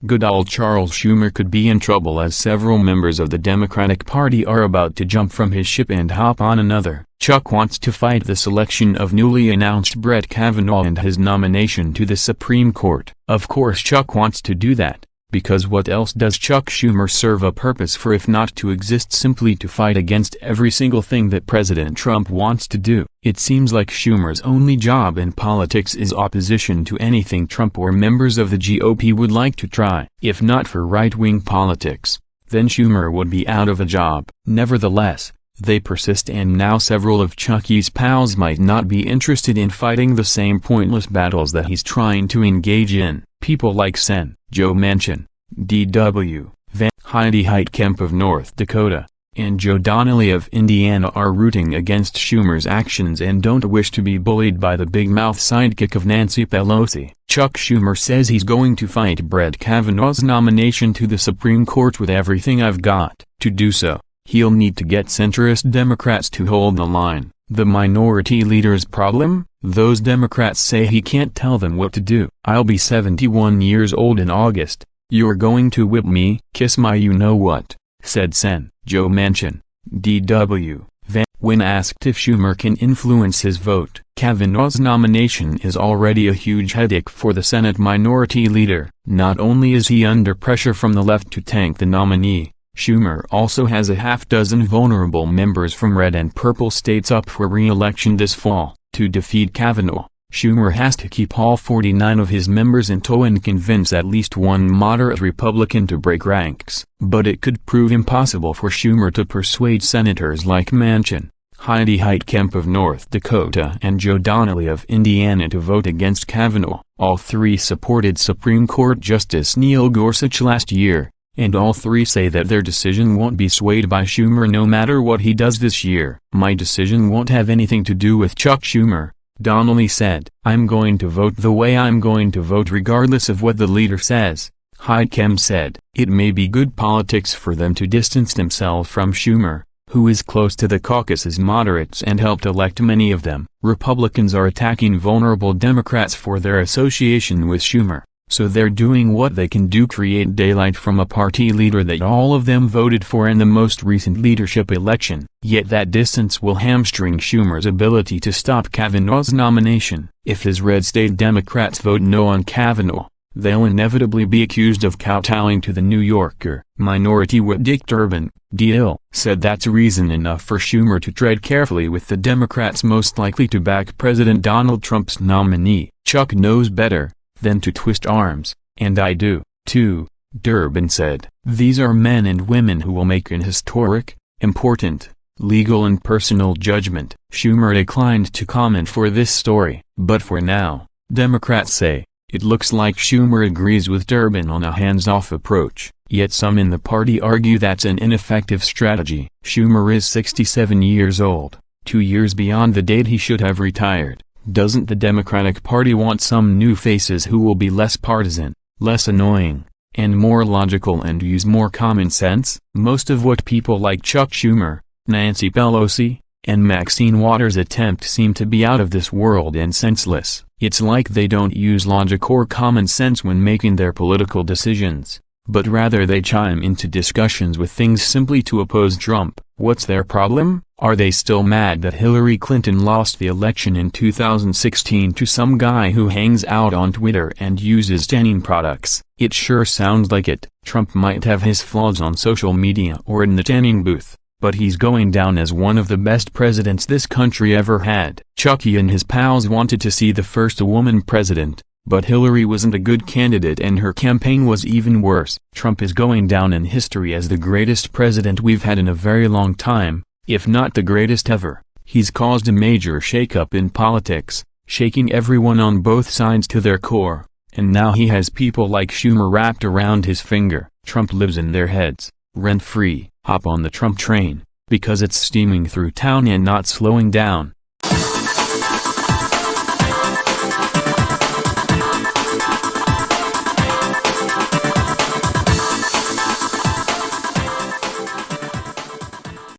Good old Charles Schumer could be in trouble as several members of the Democratic Party are about to jump from his ship and hop on another. Chuck wants to fight the selection of newly announced Brett Kavanaugh and his nomination to the Supreme Court. Of course Chuck wants to do that, because what else does Chuck Schumer serve a purpose for if not to exist simply to fight against every single thing that President Trump wants to do? It seems like Schumer's only job in politics is opposition to anything Trump or members of the GOP would like to try. If not for right-wing politics, then Schumer would be out of a job. Nevertheless, they persist, and now several of Chuckie's pals might not be interested in fighting the same pointless battles that he's trying to engage in. People like Joe Manchin, D-W.Va, Heidi Heitkamp of North Dakota, and Joe Donnelly of Indiana are rooting against Schumer's actions and don't wish to be bullied by the big-mouth sidekick of Nancy Pelosi. Chuck Schumer says he's going to fight Brett Kavanaugh's nomination to the Supreme Court with everything I've got. To do so, he'll need to get centrist Democrats to hold the line. The minority leader's problem? Those Democrats say he can't tell them what to do. I'll be 71 years old in August. You're going to whip me? Kiss my you-know-what, said Joe Manchin, D.W.Va, when asked if Schumer can influence his vote. Kavanaugh's nomination is already a huge headache for the Senate minority leader. Not only is he under pressure from the left to tank the nominee, Schumer also has a half-dozen vulnerable members from red and purple states up for re-election this fall. To defeat Kavanaugh, Schumer has to keep all 49 of his members in tow and convince at least one moderate Republican to break ranks. But it could prove impossible for Schumer to persuade senators like Manchin, Heidi Heitkamp of North Dakota and Joe Donnelly of Indiana to vote against Kavanaugh. All three supported Supreme Court Justice Neil Gorsuch last year, and all three say that their decision won't be swayed by Schumer no matter what he does this year. My decision won't have anything to do with Chuck Schumer, Donnelly said. I'm going to vote the way I'm going to vote regardless of what the leader says, Heitkamp said. It may be good politics for them to distance themselves from Schumer, who is close to the caucus's moderates and helped elect many of them. Republicans are attacking vulnerable Democrats for their association with Schumer, so they're doing what they can to create daylight from a party leader that all of them voted for in the most recent leadership election. Yet that distance will hamstring Schumer's ability to stop Kavanaugh's nomination. If his red state Democrats vote no on Kavanaugh, they'll inevitably be accused of kowtowing to the New Yorker. Minority Whip Dick Durbin, D.L., said that's reason enough for Schumer to tread carefully with the Democrats most likely to back President Donald Trump's nominee. Chuck knows better than to twist arms, and I do, too, Durbin said. These are men and women who will make an historic, important, legal and personal judgment. Schumer declined to comment for this story, but for now, Democrats say, it looks like Schumer agrees with Durbin on a hands-off approach, yet some in the party argue that's an ineffective strategy. Schumer is 67 years old, 2 years beyond the date he should have retired. Doesn't the Democratic Party want some new faces who will be less partisan, less annoying, and more logical and use more common sense? Most of what people like Chuck Schumer, Nancy Pelosi, and Maxine Waters attempt seem to be out of this world and senseless. It's like they don't use logic or common sense when making their political decisions, but rather they chime into discussions with things simply to oppose Trump. What's their problem? Are they still mad that Hillary Clinton lost the election in 2016 to some guy who hangs out on Twitter and uses tanning products? It sure sounds like it. Trump might have his flaws on social media or in the tanning booth, but he's going down as one of the best presidents this country ever had. Chuckie and his pals wanted to see the first woman president, but Hillary wasn't a good candidate and her campaign was even worse. Trump is going down in history as the greatest president we've had in a very long time, if not the greatest ever. He's caused a major shakeup in politics, shaking everyone on both sides to their core, and now he has people like Schumer wrapped around his finger. Trump lives in their heads, rent-free. Hop on the Trump train, because it's steaming through town and not slowing down.